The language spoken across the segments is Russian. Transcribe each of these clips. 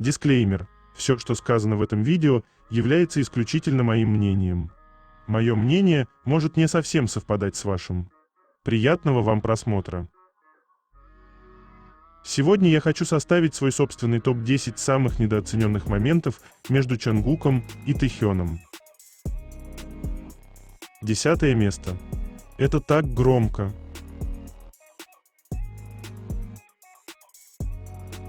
Дисклеймер. Все, что сказано в этом видео, является исключительно моим мнением. Мое мнение может не совсем совпадать с вашим. Приятного вам просмотра. Сегодня я хочу составить свой собственный топ-10 самых недооцененных моментов между Чонгуком и Тэхёном. 10 место. Это так громко.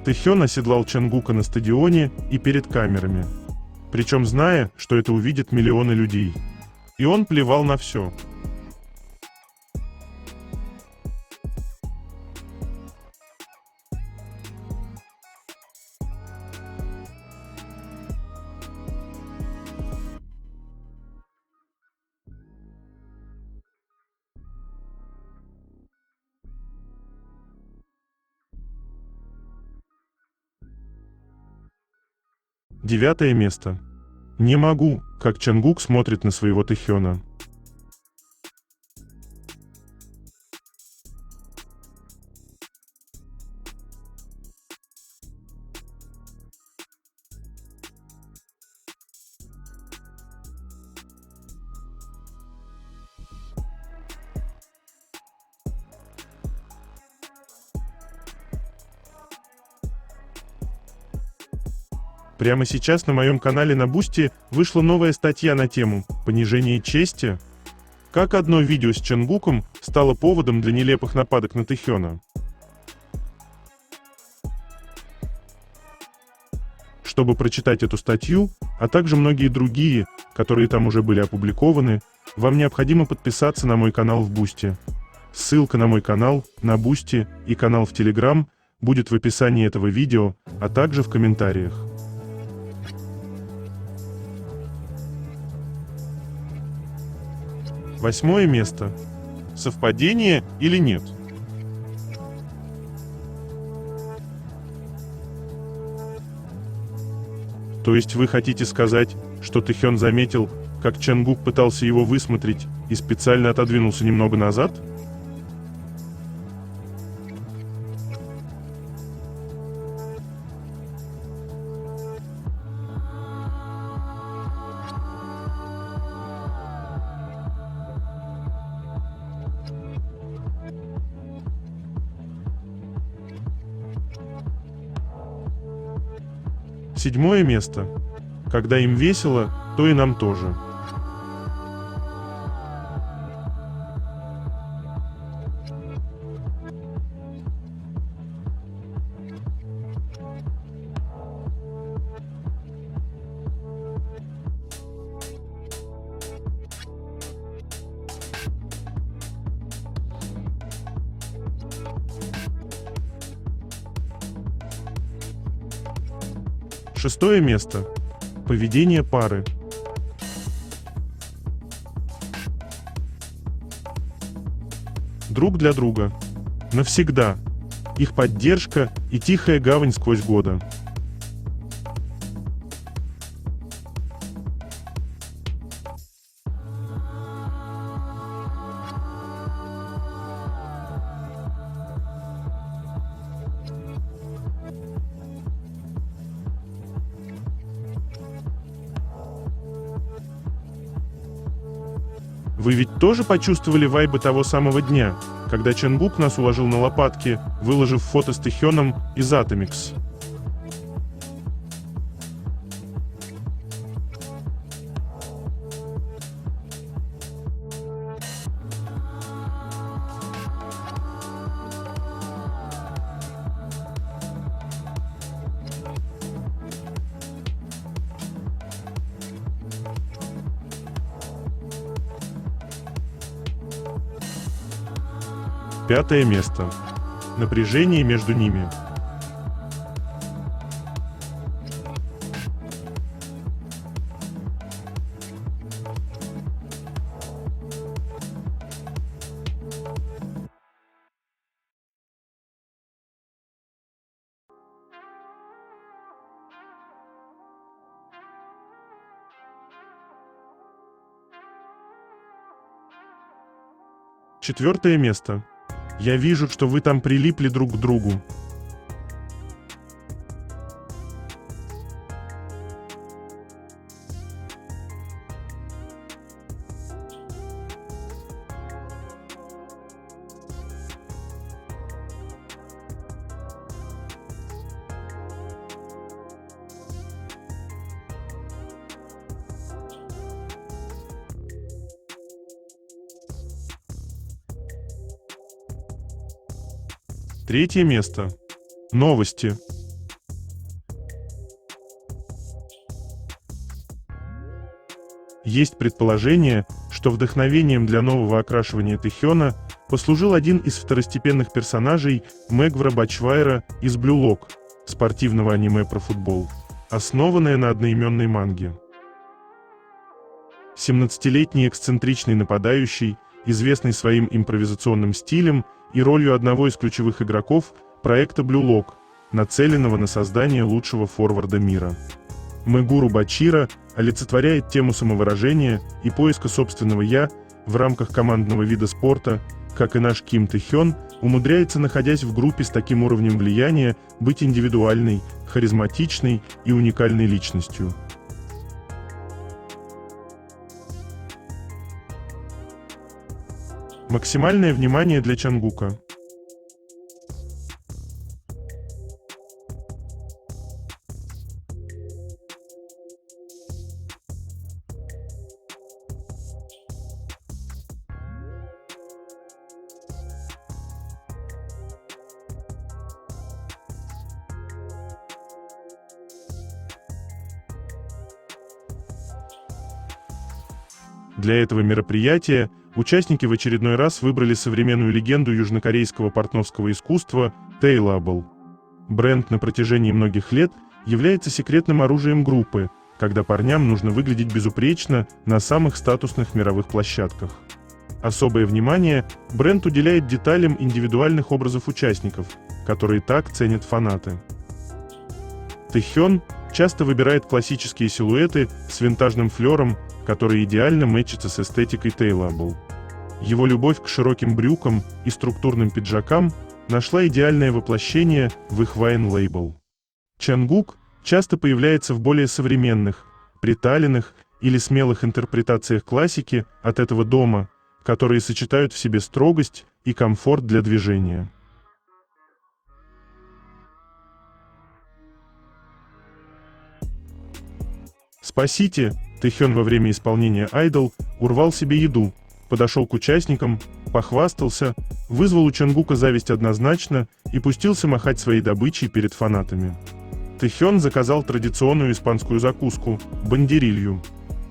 Тэхён оседлал Чонгука на стадионе и перед камерами. Причем зная, что это увидят миллионы людей. И он плевал на все. Девятое место. Не могу, как Чонгук смотрит на своего Тэхёна. Прямо сейчас на моем канале на Бусти вышла новая статья на тему «Понижение чести». Как одно видео с Чонгуком стало поводом для нелепых нападок на Тэхёна. Чтобы прочитать эту статью, а также многие другие, которые там уже были опубликованы, вам необходимо подписаться на мой канал в Бусти. Ссылка на мой канал, на Бусти и канал в Телеграм будет в описании этого видео, а также в комментариях. Восьмое место. Совпадение или нет? То есть вы хотите сказать, что Тэхён заметил, как Чонгук пытался его высмотреть и специально отодвинулся немного назад? Седьмое место. Когда им весело, то и нам тоже. Шестое место. Поведение пары. Друг для друга. Навсегда. Их поддержка и тихая гавань сквозь годы. Вы ведь тоже почувствовали вайбы того самого дня, когда Чонгук нас уложил на лопатки, выложив фото с Тэхёном из Atomix? Пятое место. Напряжение между ними. Четвертое место. Я вижу, что вы там прилипли друг к другу. Третье место. Новости. Есть предположение, что вдохновением для нового окрашивания Тэхёна послужил один из второстепенных персонажей Мегвара Бачвайра из Blue Lock, спортивного аниме про футбол, основанное на одноименной манге. 17-летний эксцентричный нападающий, известный своим импровизационным стилем и ролью одного из ключевых игроков проекта Blue Lock, нацеленного на создание лучшего форварда мира. Мегуру Бачира олицетворяет тему самовыражения и поиска собственного «я» в рамках командного вида спорта, как и наш Ким Тэхён умудряется, находясь в группе с таким уровнем влияния, быть индивидуальной, харизматичной и уникальной личностью. Максимальное внимание для Чангука. Для этого мероприятия участники в очередной раз выбрали современную легенду южнокорейского портновского искусства Tailable. Бренд на протяжении многих лет является секретным оружием группы, когда парням нужно выглядеть безупречно на самых статусных мировых площадках. Особое внимание бренд уделяет деталям индивидуальных образов участников, которые так ценят фанаты. Тэхён часто выбирает классические силуэты с винтажным флером, которые идеально мэчатся с эстетикой Tailable. Его любовь к широким брюкам и структурным пиджакам нашла идеальное воплощение в их вайн-лейбл. Чангук часто появляется в более современных, приталенных или смелых интерпретациях классики от этого дома, которые сочетают в себе строгость и комфорт для движения. «Спасите!» Тэхён во время исполнения «Idol» урвал себе еду, подошел к участникам, похвастался, вызвал у Чангука зависть однозначно и пустился махать своей добычей перед фанатами. Тэхён заказал традиционную испанскую закуску – бандерилью.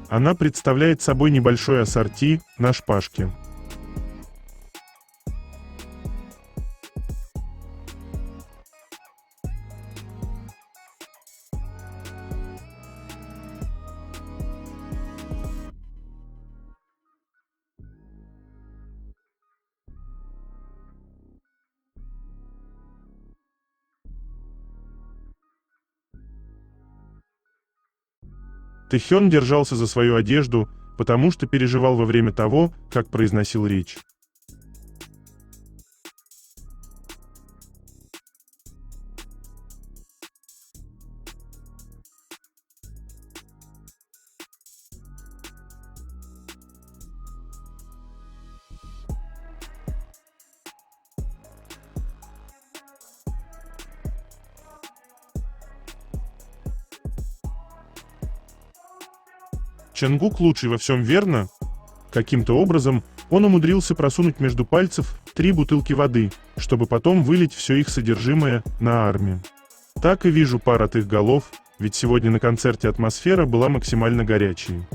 Она представляет собой небольшое ассорти на шпажке. Тэхён держался за свою одежду, потому что переживал во время того, как произносил речь. Чангук лучший во всем, верно? Каким-то образом он умудрился просунуть между пальцев 3 бутылки воды, чтобы потом вылить все их содержимое на армию. Так и вижу пар от их голов, ведь сегодня на концерте атмосфера была максимально горячей.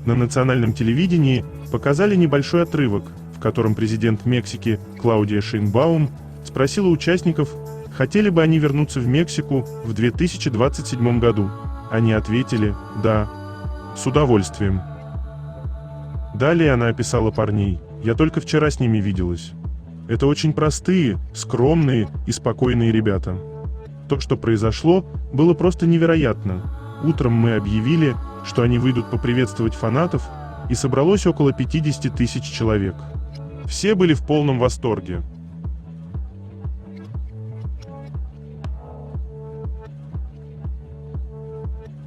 На национальном телевидении показали небольшой отрывок, в котором президент Мексики Клаудия Шейнбаум спросила участников, хотели бы они вернуться в Мексику в 2027 году. Они ответили «да, с удовольствием». Далее она описала парней: «Я только вчера с ними виделась. Это очень простые, скромные и спокойные ребята. То, что произошло, было просто невероятно. Утром мы объявили, что они выйдут поприветствовать фанатов, и собралось около 50 000 человек. Все были в полном восторге.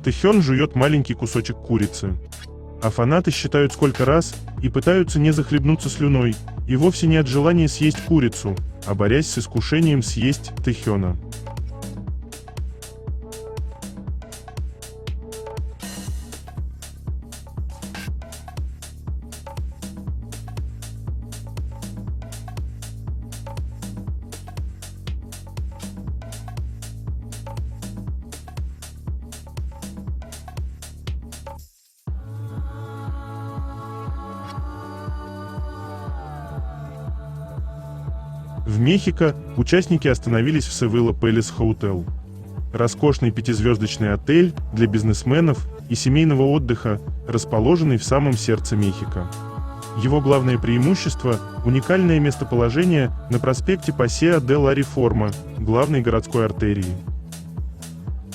Тэхён жует маленький кусочек курицы. А фанаты считают сколько раз и пытаются не захлебнуться слюной, и вовсе не от желания съесть курицу, а борясь с искушением съесть Тэхёна. В Мехико участники остановились в Севилла Пэлас Хоутел. Роскошный пятизвездочный отель для бизнесменов и семейного отдыха, расположенный в самом сердце Мехико. Его главное преимущество – уникальное местоположение на проспекте Пасеа де ла Реформа, главной городской артерии.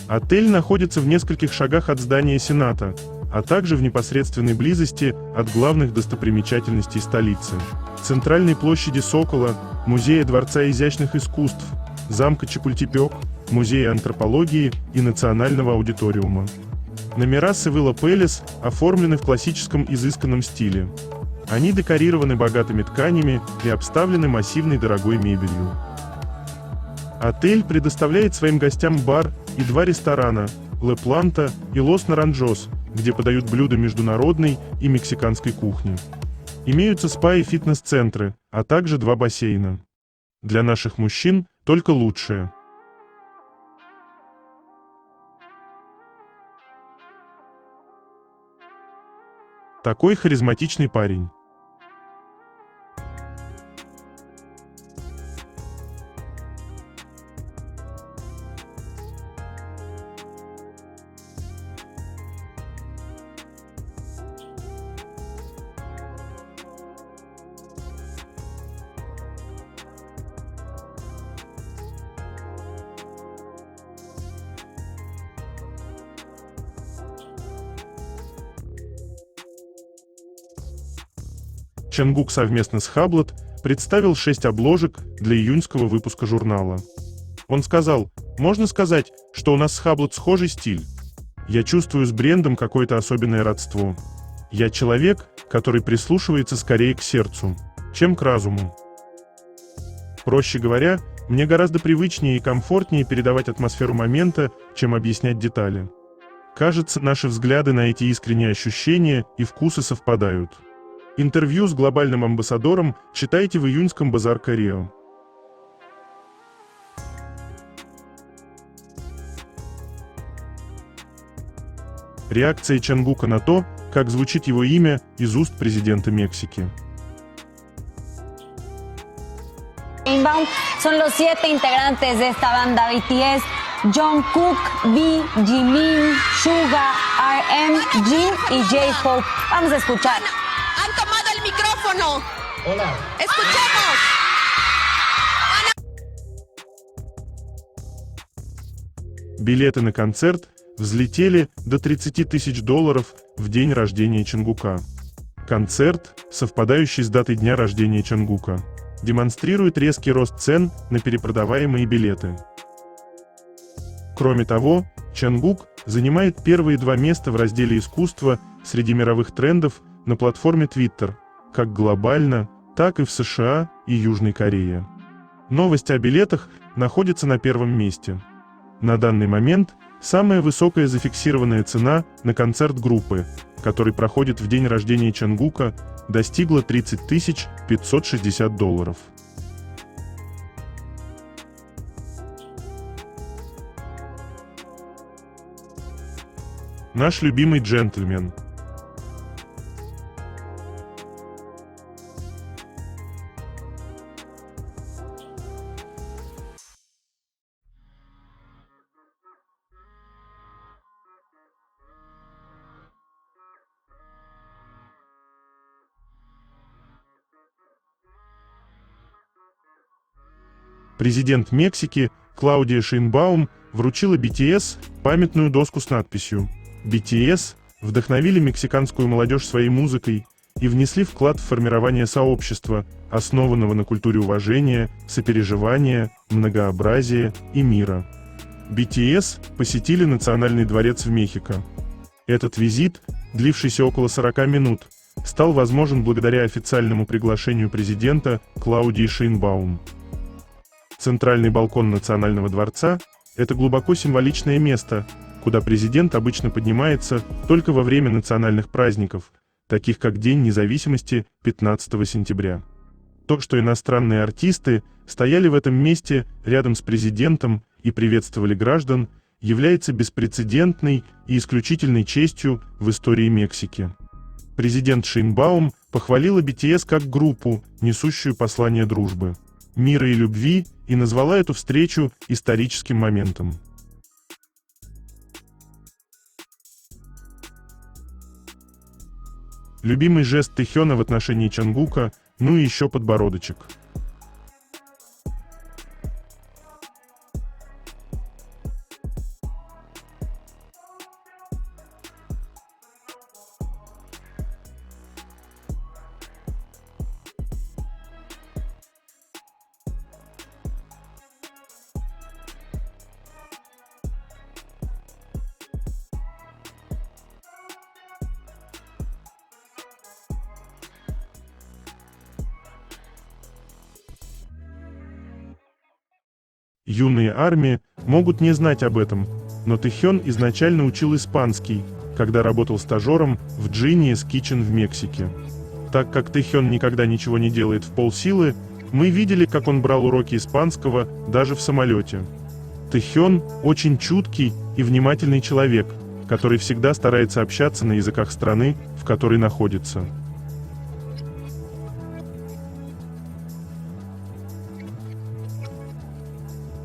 Отель находится в нескольких шагах от здания Сената, а также в непосредственной близости от главных достопримечательностей столицы – Центральной площади Сокола, Музея Дворца изящных искусств, замка Чапультепек, Музея антропологии и Национального аудиториума. Номера Севилла Пэлас оформлены в классическом изысканном стиле. Они декорированы богатыми тканями и обставлены массивной дорогой мебелью. Отель предоставляет своим гостям бар и два ресторана – Ле Планта и Лос Наранджос, где подают блюда международной и мексиканской кухни. Имеются спа и фитнес-центры, а также два бассейна. Для наших мужчин только лучшее. Такой харизматичный парень. Чонгук совместно с Хаблот представил 6 обложек для июньского выпуска журнала. Он сказал: «Можно сказать, что у нас с Хаблот схожий стиль. Я чувствую с брендом какое-то особенное родство. Я человек, который прислушивается скорее к сердцу, чем к разуму. Проще говоря, мне гораздо привычнее и комфортнее передавать атмосферу момента, чем объяснять детали. Кажется, наши взгляды на эти искренние ощущения и вкусы совпадают». Интервью с глобальным амбассадором читайте в июньском Базар Корео. Реакция Чонгука на то, как звучит его имя из уст президента Мексики. Son los 7 integrantes de esta banda BTS: Jungkook, V, Jimin, Suga, RM, Jin y J-Hope. Vamos a escuchar. Han tomado el micrófono. Hola. Escuchemos. Билеты на концерт взлетели до $30 тысяч в день рождения Чонгука. Концерт, совпадающий с датой дня рождения Чонгука, демонстрирует резкий рост цен на перепродаваемые билеты. Кроме того, Чонгук занимает первые 2 места в разделе «Искусство» среди мировых трендов на платформе Twitter, как глобально, так и в США и Южной Корее. Новость о билетах находится на первом месте. На данный момент самая высокая зафиксированная цена на концерт группы, который проходит в день рождения Чонгука, достигла $30 560. Наш любимый джентльмен. Президент Мексики Клаудия Шейнбаум вручила BTS памятную доску с надписью: «BTS вдохновили мексиканскую молодежь своей музыкой и внесли вклад в формирование сообщества, основанного на культуре уважения, сопереживания, многообразия и мира. BTS посетили Национальный дворец в Мехико. Этот визит, длившийся около 40 минут, стал возможен благодаря официальному приглашению президента Клаудии Шейнбаум. Центральный балкон Национального дворца – это глубоко символичное место, куда президент обычно поднимается только во время национальных праздников, таких как День независимости 15 сентября. То, что иностранные артисты стояли в этом месте рядом с президентом и приветствовали граждан, является беспрецедентной и исключительной честью в истории Мексики. Президент Шейнбаум похвалила BTS как группу, несущую послание дружбы, мира и любви, и назвала эту встречу историческим моментом. Любимый жест Тэхёна в отношении Чонгука, ну и еще подбородочек. Юные армии могут не знать об этом, но Тэхён изначально учил испанский, когда работал стажером в Genius Kitchen в Мексике. Так как Тэхён никогда ничего не делает в полсилы, мы видели, как он брал уроки испанского даже в самолете. Тэхён очень чуткий и внимательный человек, который всегда старается общаться на языках страны, в которой находится.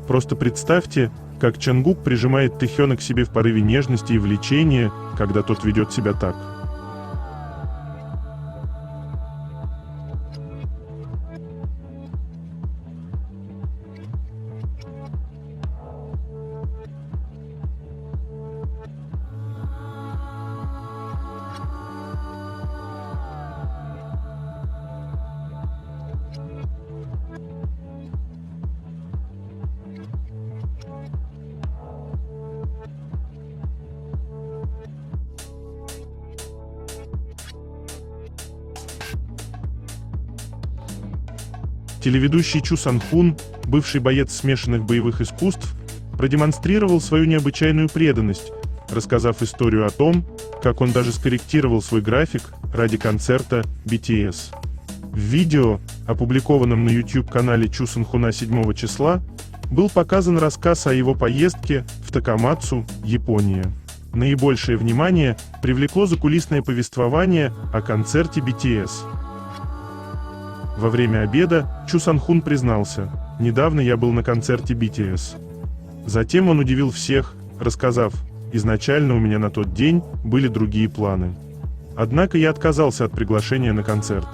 Просто представьте, как Чонгук прижимает Тэхёна к себе в порыве нежности и влечения, когда тот ведет себя так. Телеведущий Чу Сан Хун, бывший боец смешанных боевых искусств, продемонстрировал свою необычайную преданность, рассказав историю о том, как он даже скорректировал свой график ради концерта BTS. В видео, опубликованном на YouTube-канале Чу Сан Хуна 7 числа, был показан рассказ о его поездке в Такамацу, Япония. Наибольшее внимание привлекло закулисное повествование о концерте BTS. Во время обеда Чу Сан Хун признался: «Недавно я был на концерте BTS». Затем он удивил всех, рассказав: «Изначально у меня на тот день были другие планы. Однако я отказался от приглашения на концерт».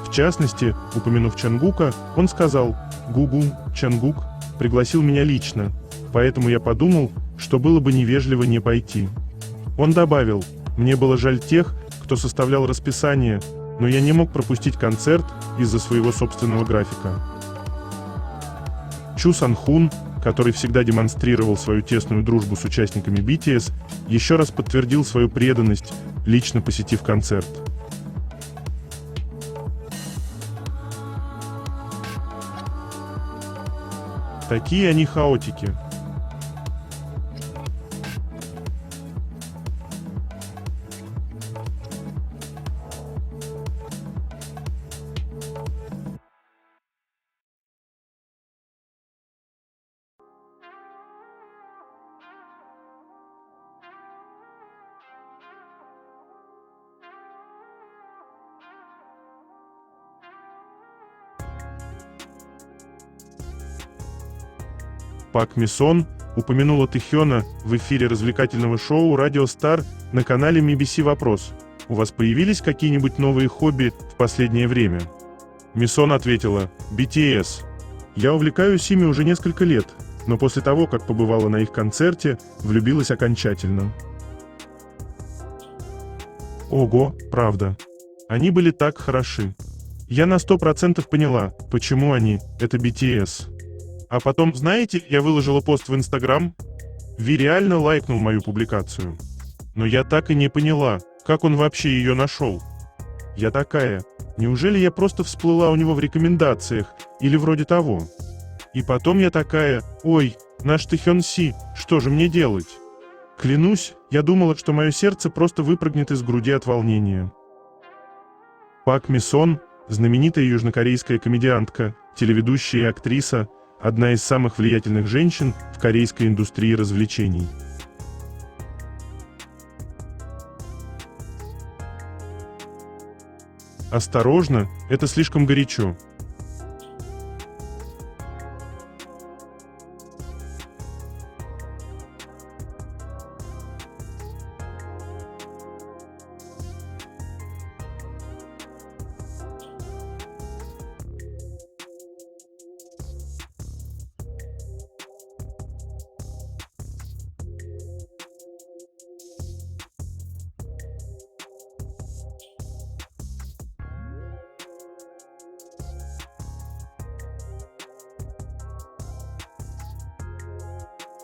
В частности, упомянув Чонгука, он сказал: «Гугу, Чонгук пригласил меня лично, поэтому я подумал, что было бы невежливо не пойти». Он добавил: «Мне было жаль тех, кто составлял расписание, но я не мог пропустить концерт из-за своего собственного графика». Чу Сан Хун, который всегда демонстрировал свою тесную дружбу с участниками BTS, еще раз подтвердил свою преданность, лично посетив концерт. Такие они хаотики. Пак Мисон упомянула Тэхёна в эфире развлекательного шоу «Радио Стар» на канале MBC «Вопрос». «У вас появились какие-нибудь новые хобби в последнее время?» Мисон ответила: «BTS. Я увлекаюсь ими уже несколько лет, но после того, как побывала на их концерте, влюбилась окончательно». Ого, правда. Они были так хороши. Я на 100% поняла, почему они — это BTS. А потом, знаете, я выложила пост в Instagram. Ви реально лайкнул мою публикацию. Но я так и не поняла, как он вообще ее нашел. Я такая, неужели я просто всплыла у него в рекомендациях, или вроде того? И потом я такая, ой, наш Тэхён Си, что же мне делать? Клянусь, я думала, что мое сердце просто выпрыгнет из груди от волнения. Пак Мисон, знаменитая южнокорейская комедиантка, телеведущая и актриса, одна из самых влиятельных женщин в корейской индустрии развлечений. Осторожно, это слишком горячо.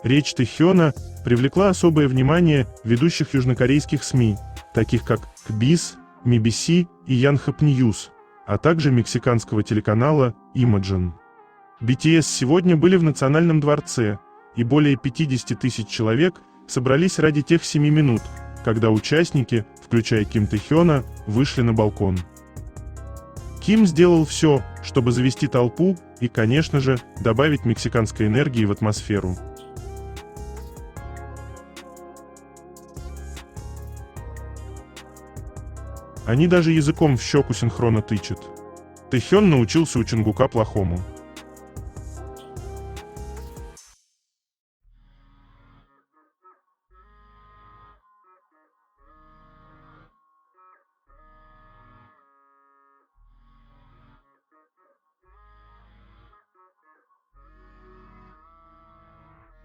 Речь Тэхёна привлекла особое внимание ведущих южнокорейских СМИ, таких как KBS, MBC и Yonhap News, а также мексиканского телеканала Imagine. BTS сегодня были в Национальном дворце, и более 50 тысяч человек собрались ради тех 7 минут, когда участники, включая Ким Тэхёна, вышли на балкон. Ким сделал все, чтобы завести толпу и, конечно же, добавить мексиканской энергии в атмосферу. Они даже языком в щеку синхронно тычут. Тэхён научился у Чонгука плохому.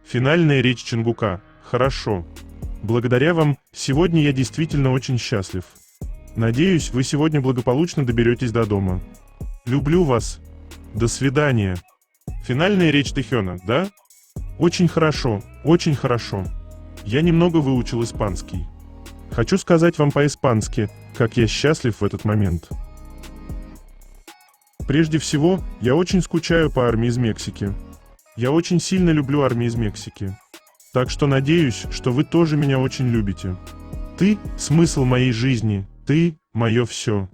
Финальная речь Чонгука. Хорошо. Благодаря вам, сегодня я действительно очень счастлив. Надеюсь, вы сегодня благополучно доберетесь до дома. Люблю вас. До свидания. Финальная речь Тэхёна, да? Очень хорошо, очень хорошо. Я немного выучил испанский. Хочу сказать вам по-испански, как я счастлив в этот момент. Прежде всего, я очень скучаю по армии из Мексики. Я очень сильно люблю армию из Мексики. Так что надеюсь, что вы тоже меня очень любите. Ты — смысл моей жизни. Ты — мое все.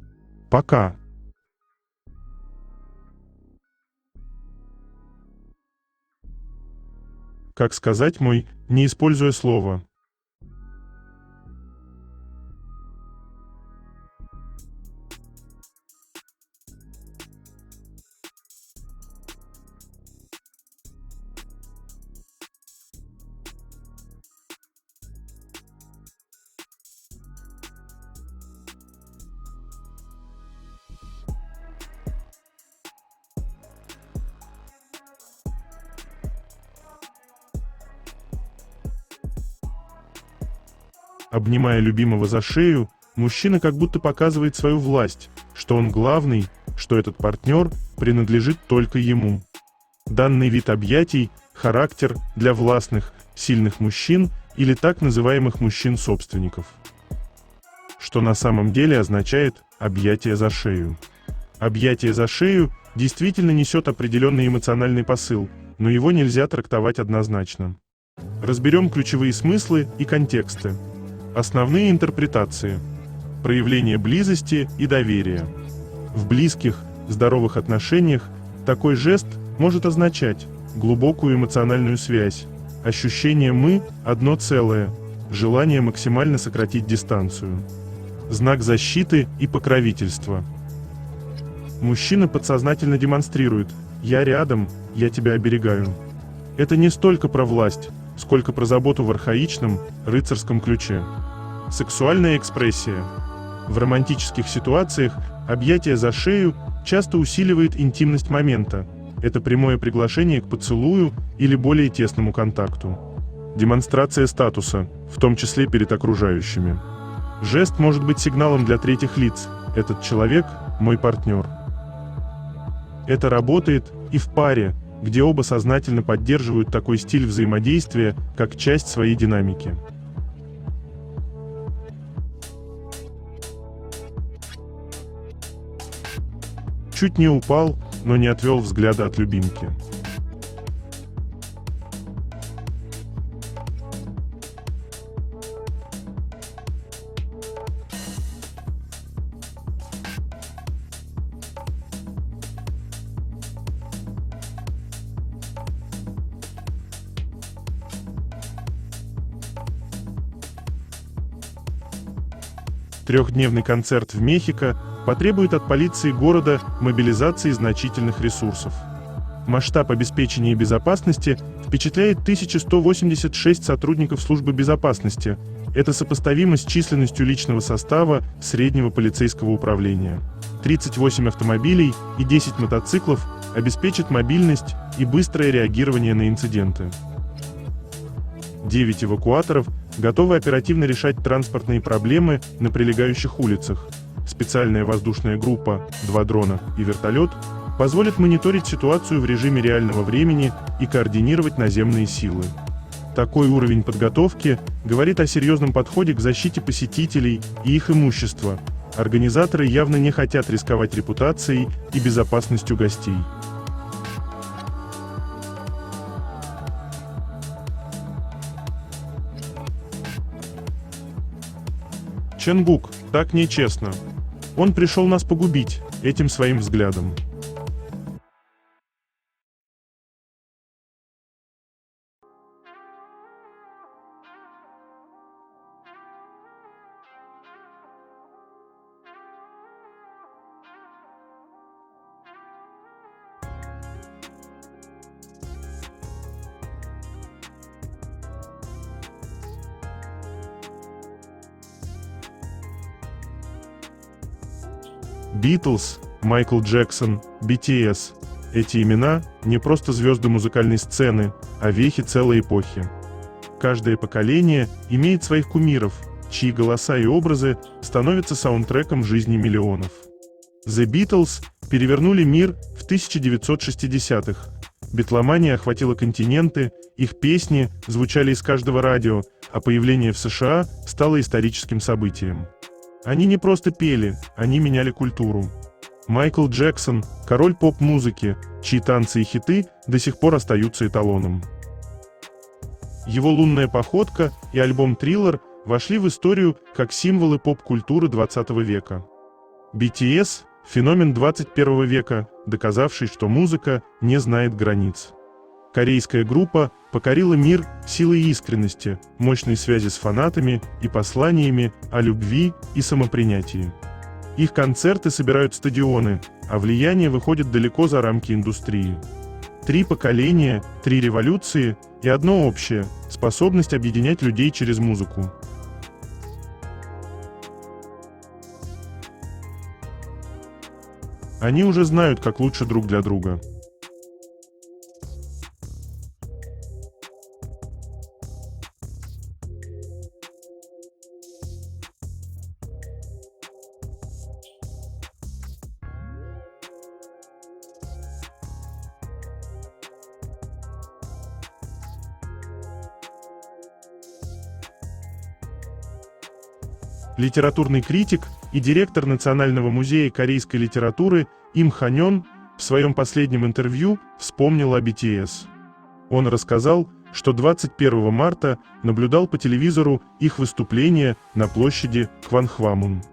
Пока. Как сказать мой, не используя слово? Обнимая любимого за шею, мужчина как будто показывает свою власть, что он главный, что этот партнер принадлежит только ему. Данный вид объятий – характер для властных, сильных мужчин или так называемых мужчин-собственников. Что на самом деле означает «объятие за шею». Объятие за шею действительно несет определенный эмоциональный посыл, но его нельзя трактовать однозначно. Разберем ключевые смыслы и контексты. Основные интерпретации. Проявление близости и доверия. В близких, здоровых отношениях такой жест может означать глубокую эмоциональную связь, ощущение «мы» – одно целое, желание максимально сократить дистанцию. Знак защиты и покровительства. Мужчина подсознательно демонстрирует «я рядом, я тебя оберегаю». Это не столько про власть, сколько про заботу в архаичном, рыцарском ключе. Сексуальная экспрессия. В романтических ситуациях объятие за шею часто усиливает интимность момента. Это прямое приглашение к поцелую или более тесному контакту. Демонстрация статуса, в том числе перед окружающими. Жест может быть сигналом для третьих лиц, Этот человек – мой партнер. Это работает и в паре, где оба сознательно поддерживают такой стиль взаимодействия, как часть своей динамики. Чуть не упал, но не отвел взгляда от любимки. Трехдневный концерт в Мехико потребует от полиции города мобилизации значительных ресурсов. Масштаб обеспечения безопасности впечатляет 1186 сотрудников службы безопасности. Это сопоставимо с численностью личного состава среднего полицейского управления. 38 автомобилей и 10 мотоциклов обеспечат мобильность и быстрое реагирование на инциденты. 9 эвакуаторов готовы оперативно решать транспортные проблемы на прилегающих улицах. Специальная воздушная группа, 2 дрона и вертолет позволят мониторить ситуацию в режиме реального времени и координировать наземные силы. Такой уровень подготовки говорит о серьезном подходе к защите посетителей и их имущества. Организаторы явно не хотят рисковать репутацией и безопасностью гостей. Чонгук, так нечестно. Он пришел нас погубить этим своим взглядом. Битлз, Майкл Джексон, BTS – эти имена не просто звезды музыкальной сцены, а вехи целой эпохи. Каждое поколение имеет своих кумиров, чьи голоса и образы становятся саундтреком жизни миллионов. The Beatles перевернули мир в 1960-х. Битломания охватила континенты, их песни звучали из каждого радио, а появление в США стало историческим событием. Они не просто пели, они меняли культуру. Майкл Джексон – король поп-музыки, чьи танцы и хиты до сих пор остаются эталоном. Его «Лунная походка» и альбом «Триллер» вошли в историю как символы поп-культуры 20 века. BTS – феномен 21 века, доказавший, что музыка не знает границ. Корейская группа покорила мир силой искренности, мощной связи с фанатами и посланиями о любви и самопринятии. Их концерты собирают стадионы, а влияние выходит далеко за рамки индустрии. 3 поколения, 3 революции и одно общее – способность объединять людей через музыку. Они уже знают, как лучше друг для друга. Литературный критик и директор Национального музея корейской литературы Им Ханён в своем последнем интервью вспомнил о BTS. Он рассказал, что 21 марта наблюдал по телевизору их выступление на площади Кванхвамун.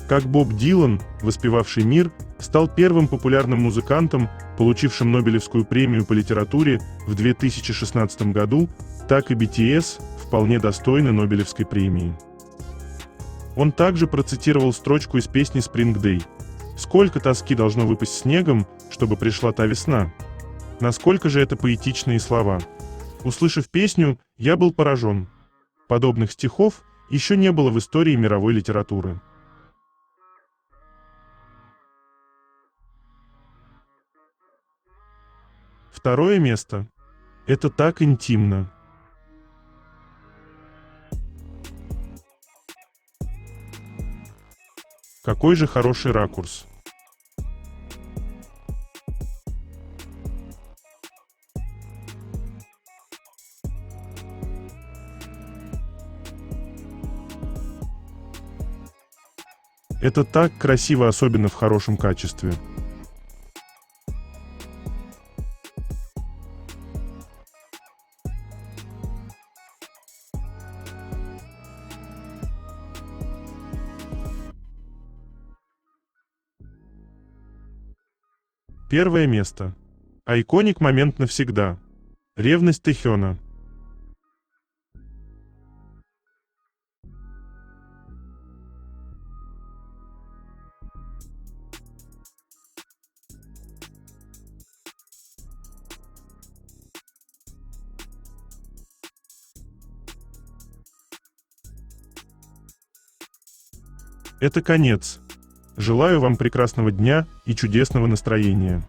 Как Боб Дилан, воспевавший мир, стал первым популярным музыкантом, получившим Нобелевскую премию по литературе в 2016 году, так и BTS вполне достойны Нобелевской премии. Он также процитировал строчку из песни Spring Day. «Сколько тоски должно выпасть снегом, чтобы пришла та весна?» Насколько же это поэтичные слова. Услышав песню, я был поражен. Подобных стихов еще не было в истории мировой литературы. Второе место. Это так интимно. Какой же хороший ракурс. Это так красиво, особенно в хорошем качестве. Первое место. Айконик момент навсегда. Ревность Тэхёна. Это конец. Желаю вам прекрасного дня и чудесного настроения.